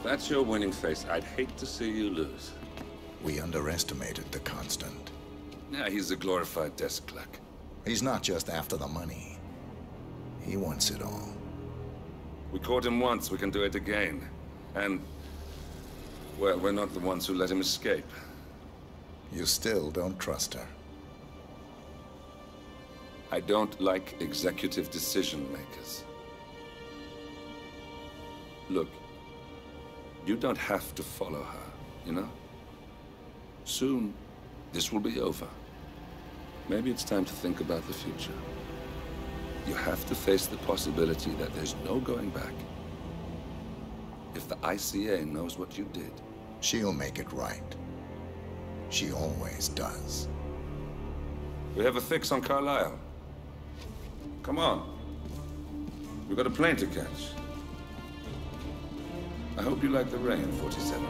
that's your winning face, I'd hate to see you lose. We underestimated the Constant. Yeah, he's a glorified desk clerk. He's not just after the money. He wants it all. We caught him once, we can do it again. And, well, we're not the ones who let him escape. You still don't trust her? I don't like executive decision makers. Look, you don't have to follow her, you know? Soon, this will be over. Maybe it's time to think about the future. You have to face the possibility that there's no going back. If the ICA knows what you did... She'll make it right. She always does. We have a fix on Carlisle. Come on. We've got a plane to catch. I hope you like the rain, 47.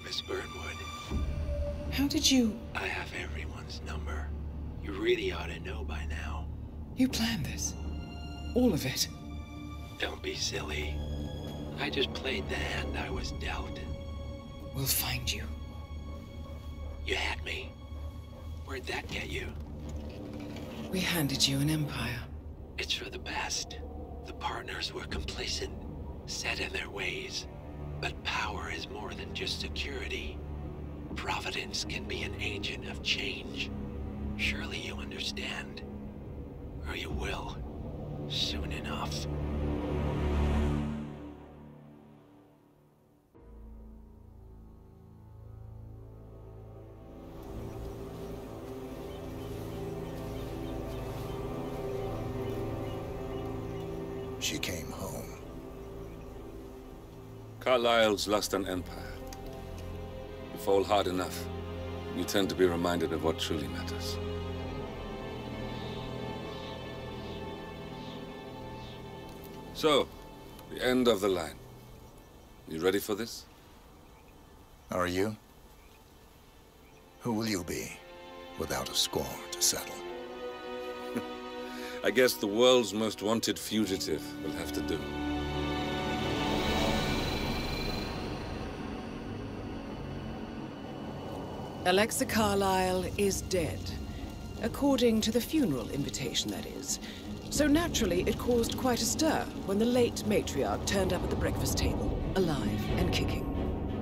Miss Burnwood. How did you... I have everyone's number. You really ought to know by now. You planned this? All of it? Don't be silly. I just played the hand I was dealt. We'll find you. You had me. Where'd that get you? We handed you an empire. It's for the best. The partners were complacent, set in their ways. But power is more than just security. Providence can be an agent of change. Surely you understand. Or you will. Soon enough. She came home. Carlisle's lost an empire. You fall hard enough, you tend to be reminded of what truly matters. So, the end of the line. You ready for this? Are you? Who will you be, without a score to settle? I guess the world's most wanted fugitive will have to do. Alexa Carlisle is dead. According to the funeral invitation, that is. So naturally, it caused quite a stir when the late matriarch turned up at the breakfast table, alive and kicking.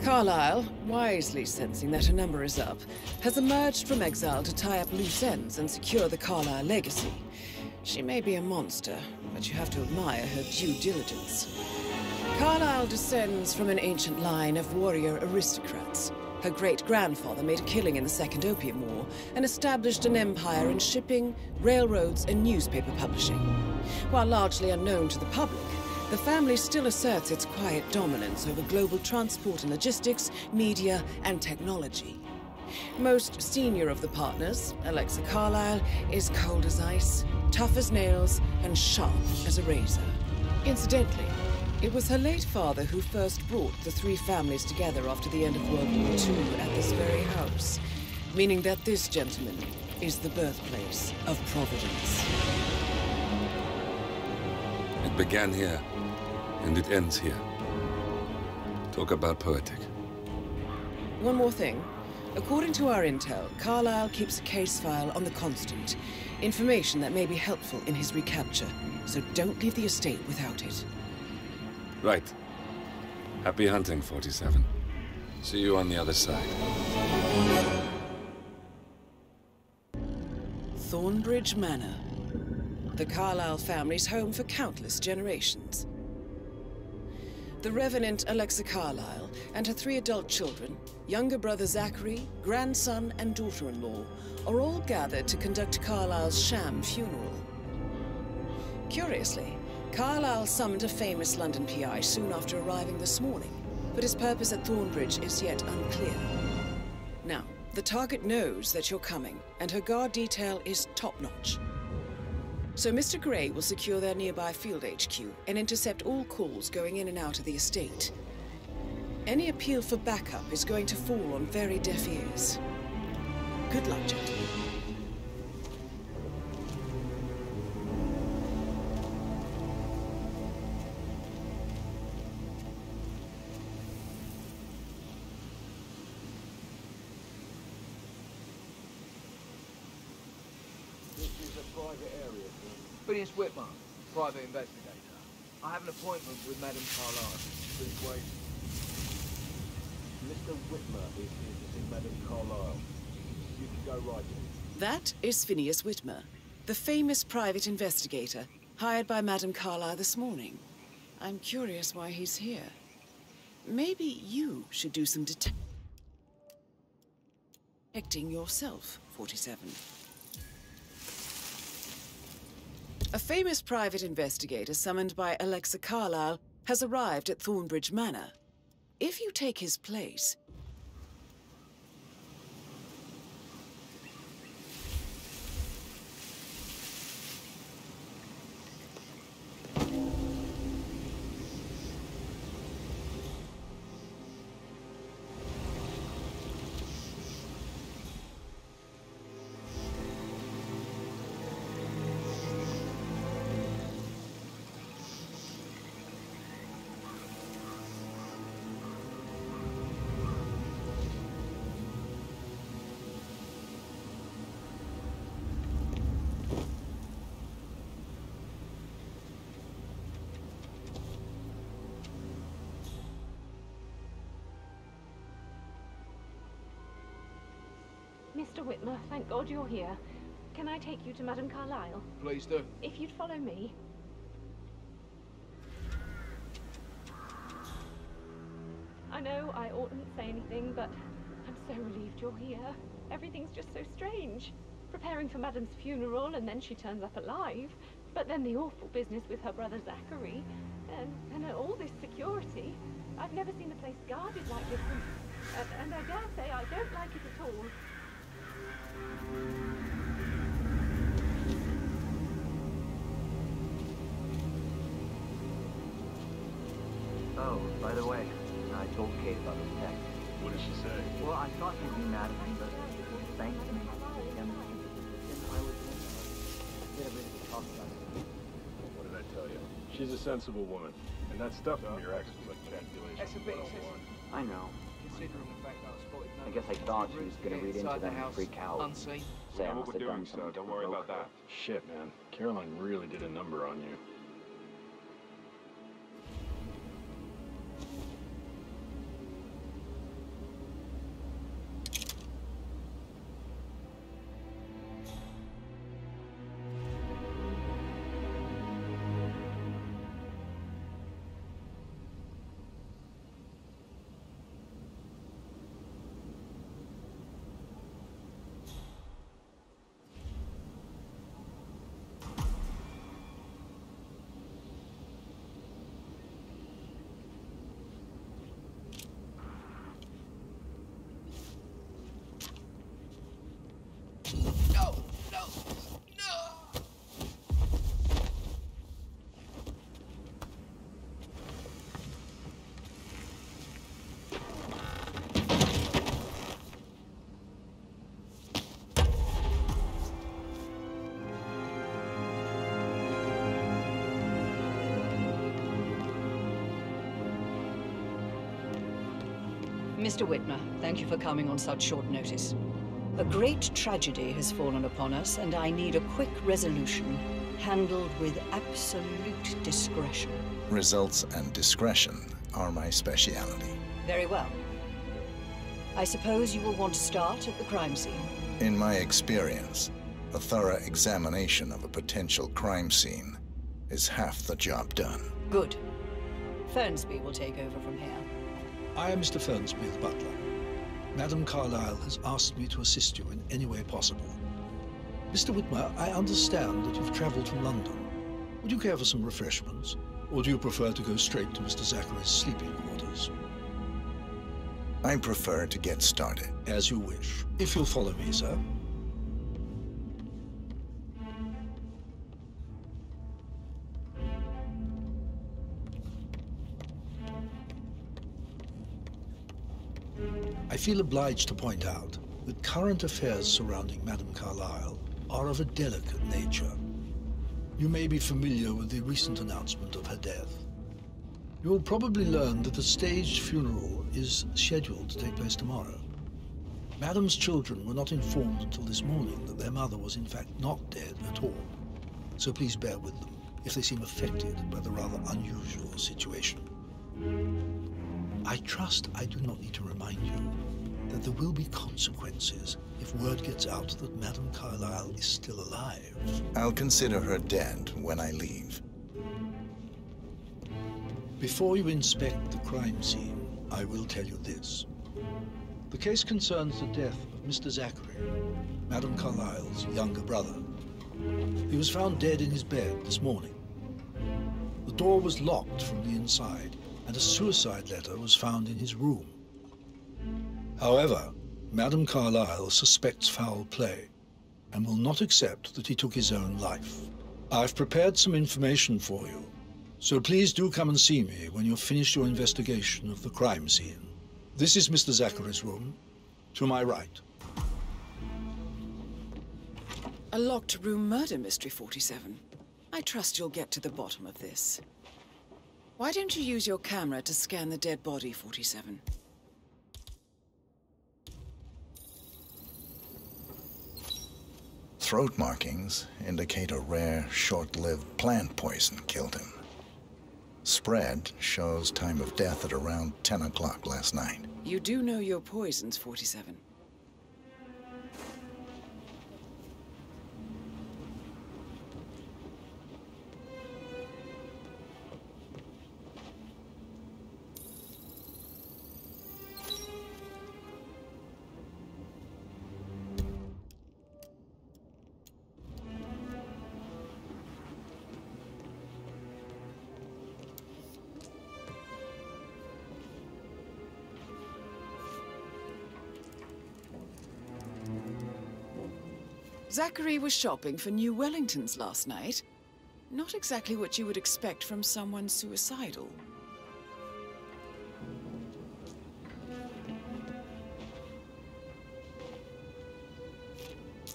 Carlisle, wisely sensing that her number is up, has emerged from exile to tie up loose ends and secure the Carlisle legacy. She may be a monster, but you have to admire her due diligence. Carlisle descends from an ancient line of warrior aristocrats. Her great-grandfather made a killing in the Second Opium War and established an empire in shipping, railroads, and newspaper publishing. While largely unknown to the public, the family still asserts its quiet dominance over global transport and logistics, media, and technology. Most senior of the partners, Alexa Carlisle, is cold as ice, tough as nails, and sharp as a razor. Incidentally, it was her late father who first brought the three families together after the end of World War II at this very house, meaning that this gentleman is the birthplace of Providence. It began here, and it ends here. Talk about poetic. One more thing. According to our intel, Carlisle keeps a case file on the Constant. Information that may be helpful in his recapture, so don't leave the estate without it. Right. Happy hunting, 47. See you on the other side. Thornbridge Manor. The Carlisle family's home for countless generations. The Revenant Alexa Carlisle and her 3 adult children, younger brother Zachary, grandson, and daughter-in-law, are all gathered to conduct Carlisle's sham funeral. Curiously, Carlisle summoned a famous London PI soon after arriving this morning, but his purpose at Thornbridge is yet unclear. Now, the target knows that you're coming, and her guard detail is top-notch. So Mr. Gray will secure their nearby field HQ and intercept all calls going in and out of the estate. Any appeal for backup is going to fall on very deaf ears. Good luck, gentlemen. private area, sir. Phineas Whitman, private investigator. I have an appointment with Madame Carlyle. Please wait. Mr. Whitmer is here to see Madame Carlyle. You can go right in. That is Phineas Whitmer, the famous private investigator hired by Madame Carlyle this morning. I'm curious why he's here. Maybe you should do some detecting yourself, 47. A famous private investigator summoned by Alexa Carlyle has arrived at Thornbridge Manor. If you take his place, Mr. Whitmer, thank God you're here. Can I take you to Madame Carlyle? Please do. If you'd follow me. I know I oughtn't say anything, but I'm so relieved you're here. Everything's just so strange. Preparing for Madame's funeral, and then she turns up alive. But then the awful business with her brother Zachary, and all this security. I've never seen the place guarded like this, and I dare say I don't like it at all. Oh, by the way, I told Kate about the text. What did she say? Well, I thought she'd be mad at me, but thanks to me, I was get ready to talk about it. What did I tell you? She's a sensible woman. And that stuff from your ex was like calculation. That's a bit excessive. I know. Considering the fact that I spotted I guess I thought she was going to read into them and freak out. Unseen. Say I What must we're have doing, done so something to don't worry provoke about that. Shit, man. Caroline really did a number on you. Mr. Whitmer, thank you for coming on such short notice. A great tragedy has fallen upon us, and I need a quick resolution, handled with absolute discretion. Results and discretion are my speciality. Very well. I suppose you will want to start at the crime scene. In my experience, a thorough examination of a potential crime scene is half the job done. Good. Fernsby will take over from here. I am Mr. Fernsby, the butler. Madame Carlyle has asked me to assist you in any way possible. Mr. Whitmer, I understand that you've traveled from London. Would you care for some refreshments? Or do you prefer to go straight to Mr. Zachary's sleeping quarters? I prefer to get started. As you wish. If you'll follow me, sir. I feel obliged to point out that current affairs surrounding Madame Carlyle are of a delicate nature. You may be familiar with the recent announcement of her death. You will probably learn that the staged funeral is scheduled to take place tomorrow. Madam's children were not informed until this morning that their mother was in fact not dead at all. So please bear with them if they seem affected by the rather unusual situation. I trust I do not need to remind you that there will be consequences if word gets out that Madame Carlyle is still alive. I'll consider her dead when I leave. Before you inspect the crime scene, I will tell you this. The case concerns the death of Mr. Zachary, Madame Carlyle's younger brother. He was found dead in his bed this morning. The door was locked from the inside, and a suicide letter was found in his room. However, Madame Carlyle suspects foul play and will not accept that he took his own life. I've prepared some information for you, so please do come and see me when you've finished your investigation of the crime scene. This is Mr. Zachary's room, to my right. A locked room murder mystery, 47. I trust you'll get to the bottom of this. Why don't you use your camera to scan the dead body, 47? Throat markings indicate a rare, short-lived plant poison killed him. Spread shows time of death at around 10 o'clock last night. You do know your poisons, 47. Zachary was shopping for new Wellingtons last night. Not exactly what you would expect from someone suicidal.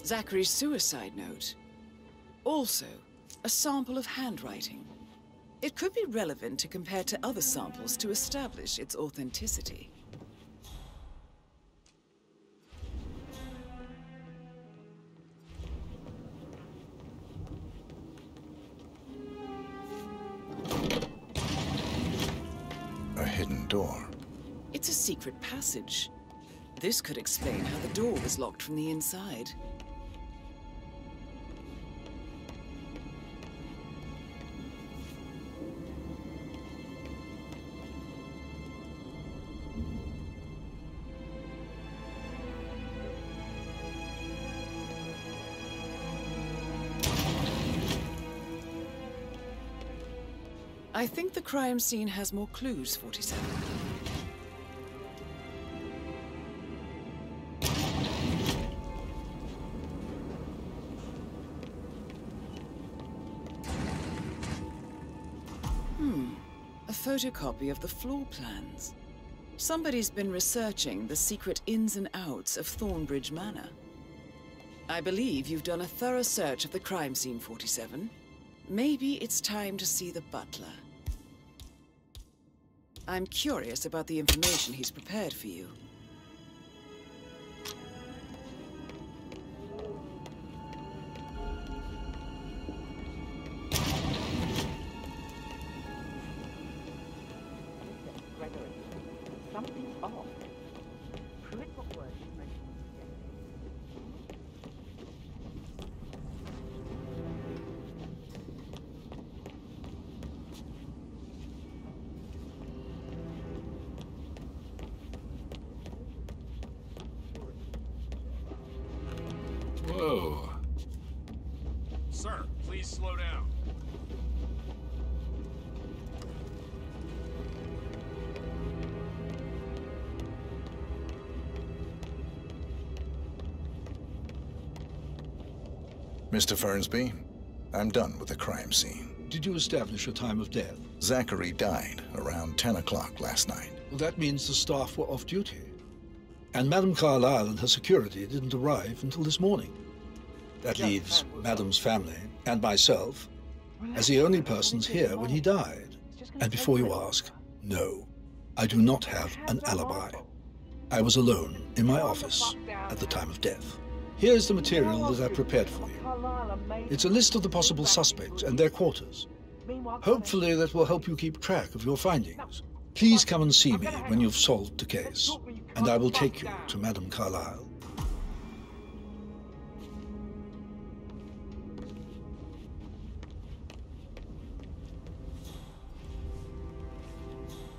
Zachary's suicide note. Also, a sample of handwriting. It could be relevant to compare to other samples to establish its authenticity. Door. It's a secret passage. This could explain how the door was locked from the inside. I think the crime scene has more clues, 47. A photocopy of the floor plans. Somebody's been researching the secret ins and outs of Thornbridge Manor. I believe you've done a thorough search of the crime scene, 47. Maybe it's time to see the butler. I'm curious about the information he's prepared for you. Something's off. Prove what word you mentioned. Whoa. Sir, please slow down. Mr. Fernsby, I'm done with the crime scene. Did you establish a time of death? Zachary died around 10 o'clock last night. Well, that means the staff were off duty. And Madame Carlyle and her security didn't arrive until this morning. That leaves Madame's family and myself as the only persons here when he died. And before you ask, no, I do not have an alibi. I was alone in my office at the time of death. Here's the material that I prepared for you. It's a list of the possible suspects and their quarters. Hopefully that will help you keep track of your findings. Please come and see me when you've solved the case, and I will take you to Madame Carlyle.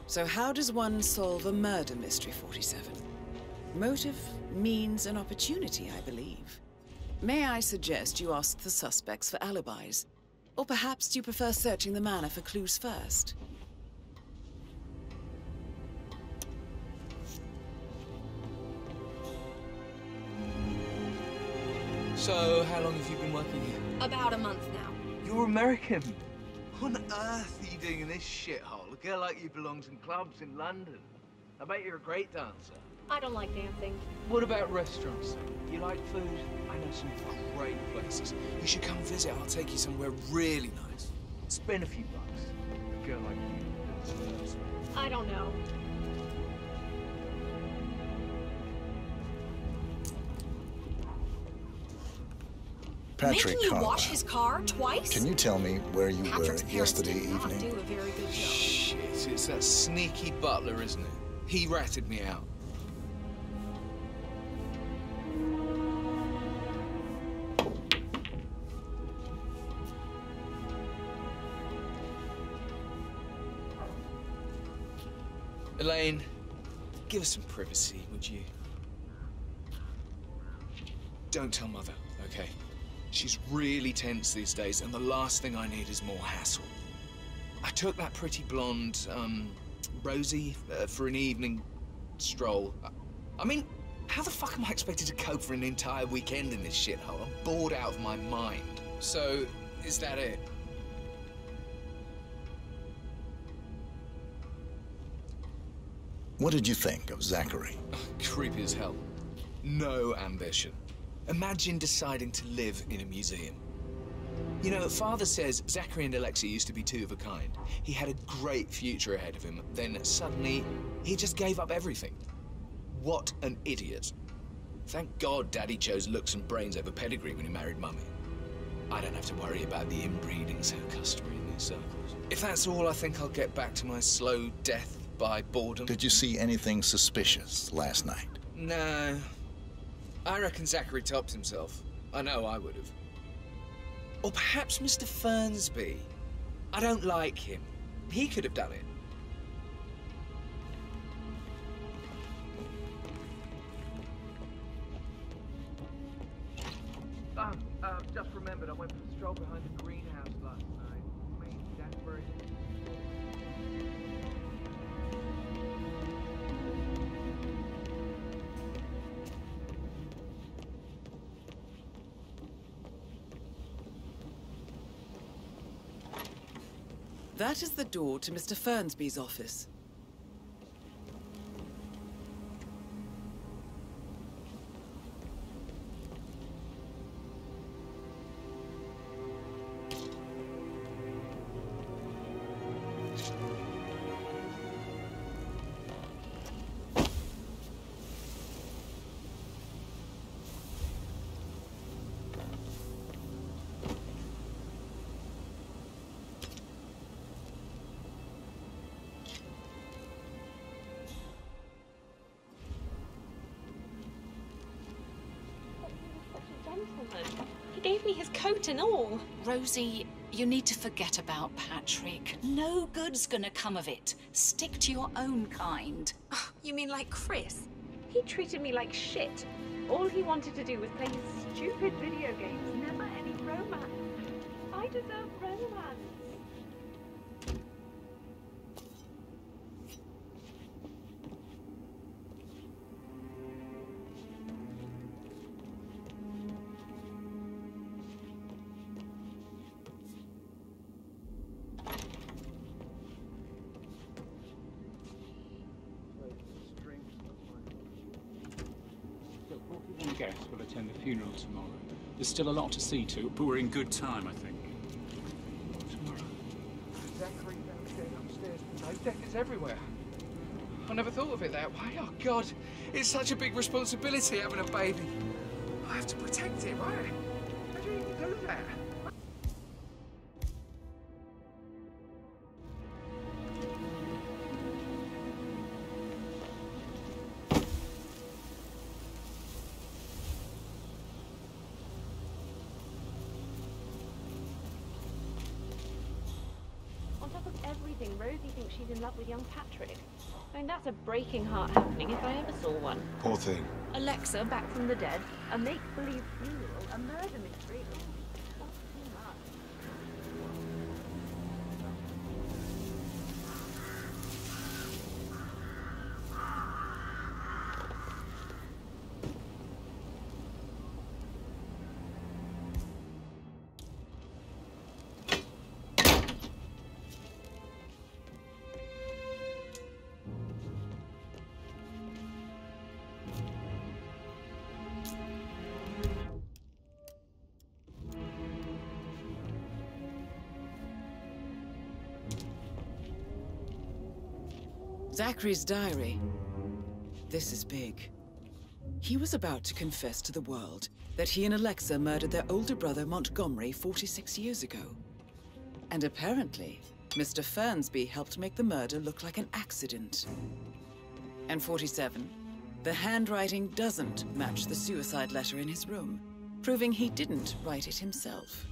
So how does one solve a murder mystery, 47? Motive, means, and opportunity, I believe. May I suggest you ask the suspects for alibis? Or perhaps you prefer searching the manor for clues first? So, how long have you been working here? About a month now. You're American. What on earth are you doing in this shithole? A girl like you belongs in clubs in London. I bet you're a great dancer. I don't like dancing. What about restaurants? You like food? I know some great places. You should come visit. I'll take you somewhere really nice. Spend a few bucks. A girl like you deserves it. I don't know. Patrick Making you Carlyle. wash his car twice? Can you tell me where you Patrick's were parents yesterday did not evening? do a very good job. Shit, it's that sneaky butler, isn't it? He ratted me out. Elaine, give us some privacy, would you? Don't tell Mother, okay? She's really tense these days, and the last thing I need is more hassle. I took that pretty blonde, Rosie, for an evening stroll. I mean, how the fuck am I expected to cope for an entire weekend in this shithole? I'm bored out of my mind. So, is that it? What did you think of Zachary? Creepy as hell. No ambition. Imagine deciding to live in a museum. You know, Father says Zachary and Alexia used to be two of a kind. He had a great future ahead of him, then suddenly, he just gave up everything. What an idiot. Thank God Daddy chose looks and brains over pedigree when he married Mummy. I don't have to worry about the inbreeding so customary in these circles. If that's all, I think I'll get back to my slow death by boredom. Did you see anything suspicious last night? No. I reckon Zachary topped himself. I know I would have. Or perhaps Mr. Fernsby. I don't like him. He could have done it. Just remembered I went for a stroll behind the greenhouse last night. Maybe that's where it is. That is the door to Mr. Fernsby's office. He gave me his coat and all. Rosie, you need to forget about Patrick. No good's gonna come of it. Stick to your own kind. Oh, you mean like Chris? He treated me like shit. All he wanted to do was play his stupid video games, never any romance. I deserve romance. Guests will attend the funeral tomorrow. There's still a lot to see to, but we're in good time, I think. Tomorrow. Zachary downstairs, upstairs. No deckers everywhere. I never thought of it that way. Oh, God. It's such a big responsibility having a baby. I have to protect it, right? How do you even do that? On top of everything, Rosie thinks she's in love with young Patrick. I mean, that's a breaking heart happening if I ever saw one. Poor thing. Alexa, back from the dead, a make-believe funeral, a murder mystery. Ooh, that's too much. Zachary's diary. This is big. He was about to confess to the world that he and Alexa murdered their older brother Montgomery 46 years ago. And apparently, Mr. Fernsby helped make the murder look like an accident. And 47, the handwriting doesn't match the suicide letter in his room, proving he didn't write it himself.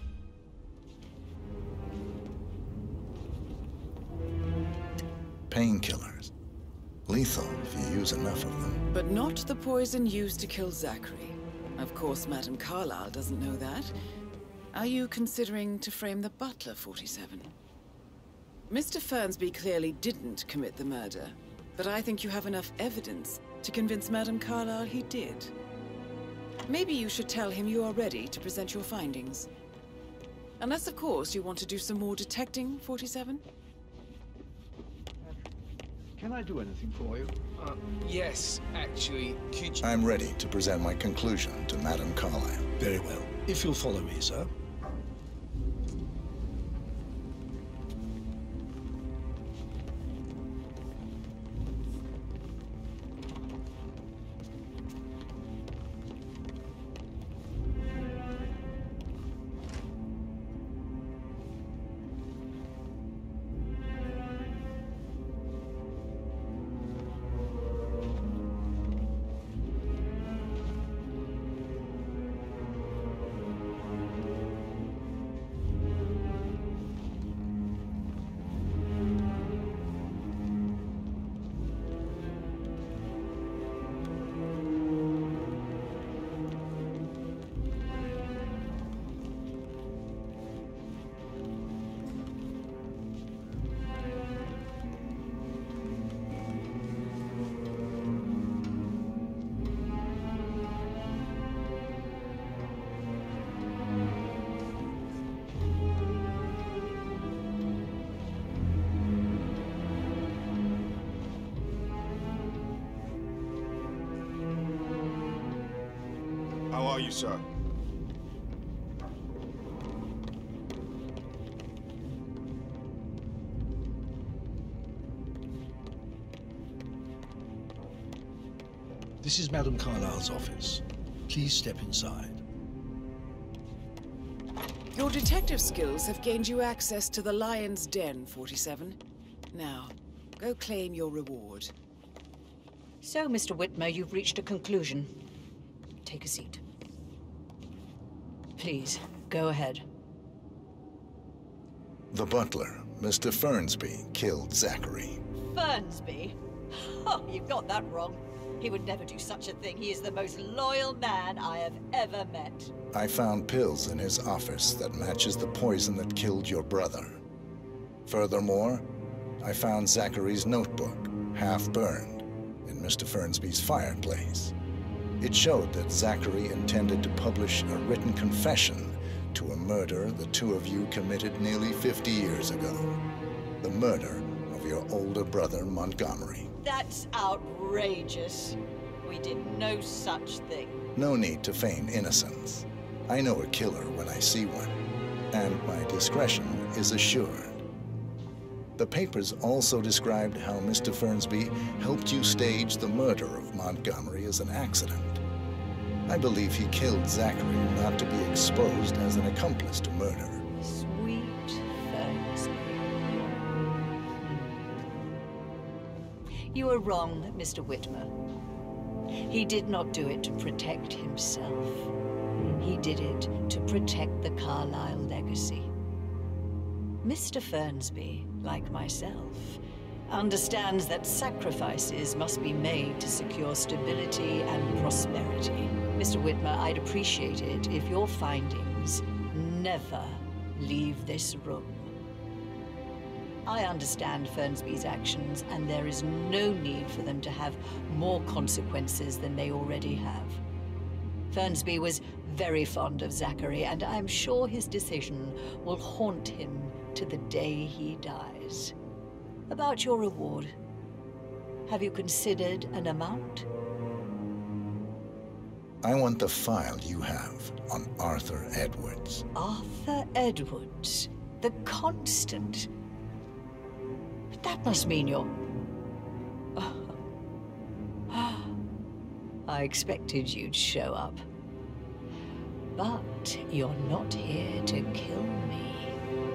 Painkillers. Lethal if you use enough of them. But not the poison used to kill Zachary. Of course, Madame Carlyle doesn't know that. Are you considering to frame the butler, 47? Mr. Fernsby clearly didn't commit the murder, but I think you have enough evidence to convince Madame Carlyle he did. Maybe you should tell him you are ready to present your findings. Unless, of course, you want to do some more detecting, 47? Can I do anything for you? Yes, actually, could you... I'm ready to present my conclusion to Madame Carlyle. Very well. If you'll follow me, sir. How are you, sir? This is Madame Carlyle's office. Please step inside. Your detective skills have gained you access to the Lion's Den, 47. Now, go claim your reward. So, Mr. Whitmer, you've reached a conclusion. Take a seat. Please, go ahead. The butler, Mr. Fernsby, killed Zachary. Fernsby? Oh, you've got that wrong. He would never do such a thing. He is the most loyal man I have ever met. I found pills in his office that matches the poison that killed your brother. Furthermore, I found Zachary's notebook, half burned, in Mr. Fernsby's fireplace. It showed that Zachary intended to publish a written confession to a murder the two of you committed nearly 50 years ago. The murder of your older brother, Montgomery. That's outrageous. We did no such thing. No need to feign innocence. I know a killer when I see one, and my discretion is assured. The papers also described how Mr. Fernsby helped you stage the murder of Montgomery as an accident. I believe he killed Zachary not to be exposed as an accomplice to murder. Sweet Fernsby. You are wrong, Mr. Whitmer. He did not do it to protect himself. He did it to protect the Carlyle legacy. Mr. Fernsby, like myself, understands that sacrifices must be made to secure stability and prosperity. Mr. Whitmer, I'd appreciate it if your findings never leave this room. I understand Fernsby's actions, and there is no need for them to have more consequences than they already have. Fernsby was very fond of Zachary, and I'm sure his decision will haunt him to the day he dies. About your reward, have you considered an amount? I want the file you have on Arthur Edwards. Arthur Edwards, the Constant. But that must mean you're... I expected you'd show up. But you're not here to kill me.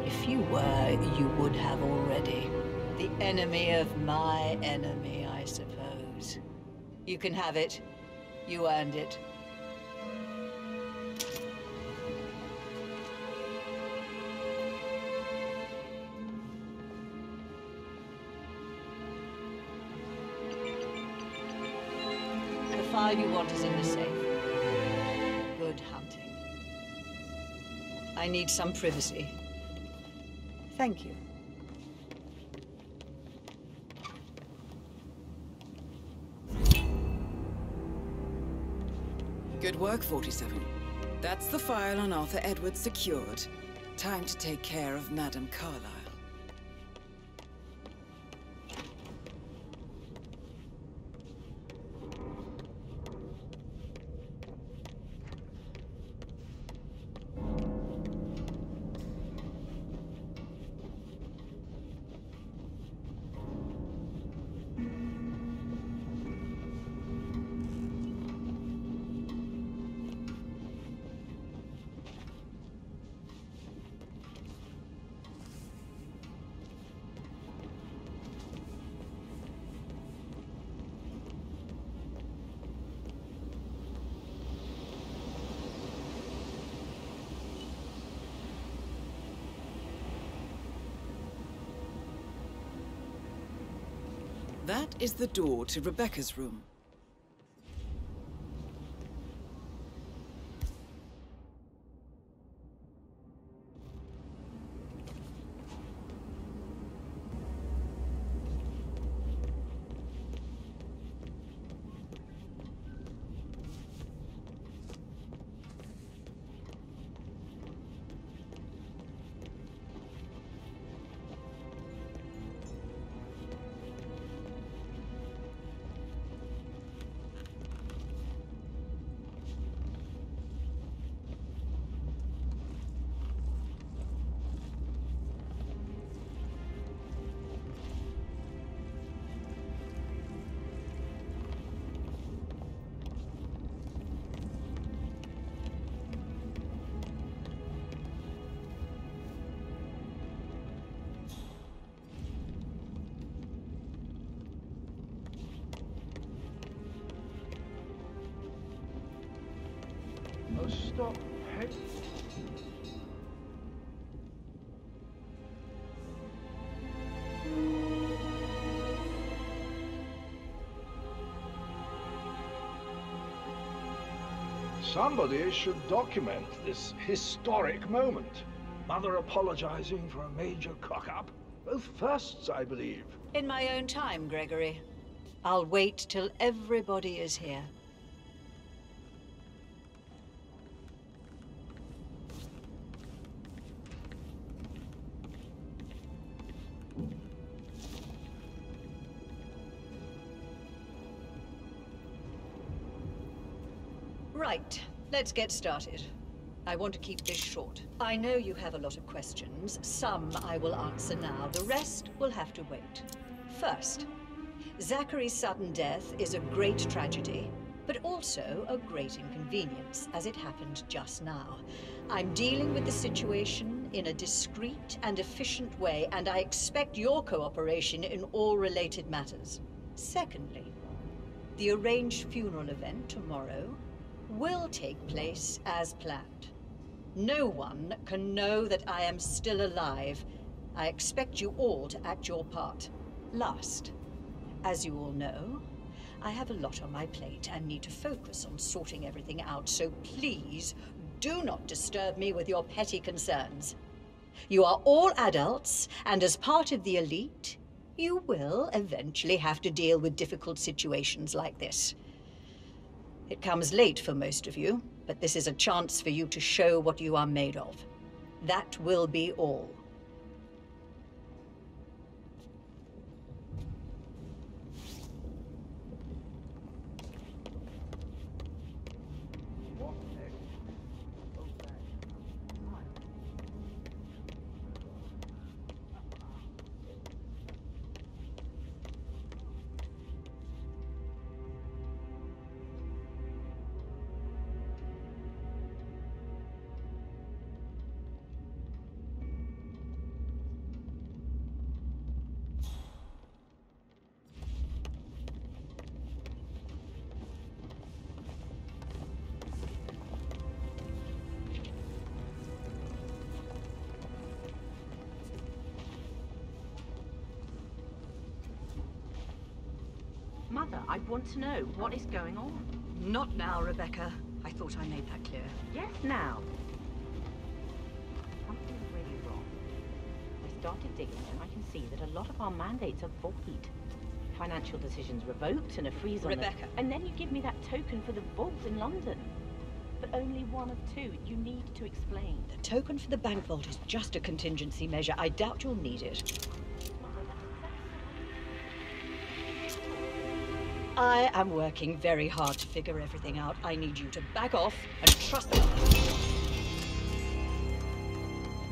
If you were, you would have already. The enemy of my enemy, I suppose. You can have it. You earned it. The file you want is in the safe. Good hunting. I need some privacy. Thank you. Good work, 47. That's the file on Arthur Edwards secured. Time to take care of Madame Carlyle. That is the door to Rebecca's room. Oh, stop. Hey. Somebody should document this historic moment. Mother apologizing for a major cock-up. Both firsts, I believe. In my own time, Gregory. I'll wait till everybody is here. Right, let's get started. I want to keep this short. I know you have a lot of questions. Some I will answer now. The rest will have to wait. First, Zachary's sudden death is a great tragedy, but also a great inconvenience, as it happened just now. I'm dealing with the situation in a discreet and efficient way, and I expect your cooperation in all related matters. Secondly, the arranged funeral event tomorrow will take place as planned. No one can know that I am still alive. I expect you all to act your part. Last, as you all know, I have a lot on my plate and need to focus on sorting everything out, so please do not disturb me with your petty concerns. You are all adults, and as part of the elite, you will eventually have to deal with difficult situations like this. It comes late for most of you, but this is a chance for you to show what you are made of. That will be all. Mother, I want to know what is going on. Not now, Rebecca. I thought I made that clear. Yes, now. Something's really wrong. I started digging and I can see that a lot of our mandates are void. Financial decisions revoked and a freeze on Rebecca. And then you give me that token for the vault in London. But only one of two. You need to explain. The token for the bank vault is just a contingency measure. I doubt you'll need it. I am working very hard to figure everything out. I need you to back off and trust me.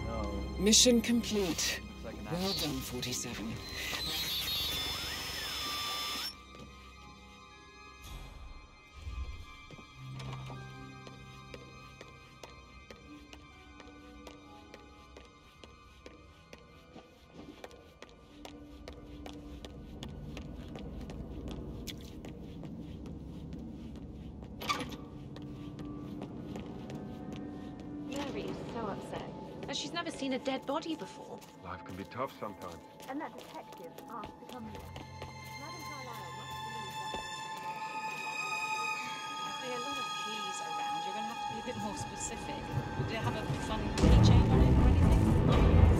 No. Mission complete. Well done, 47. She's never seen a dead body before. Life can be tough sometimes. And that detective asked to come here. Madam Carlyle must believe that. I see a lot of keys around. You're going to have to be a bit more specific. Do they have a fun keychain on it or anything?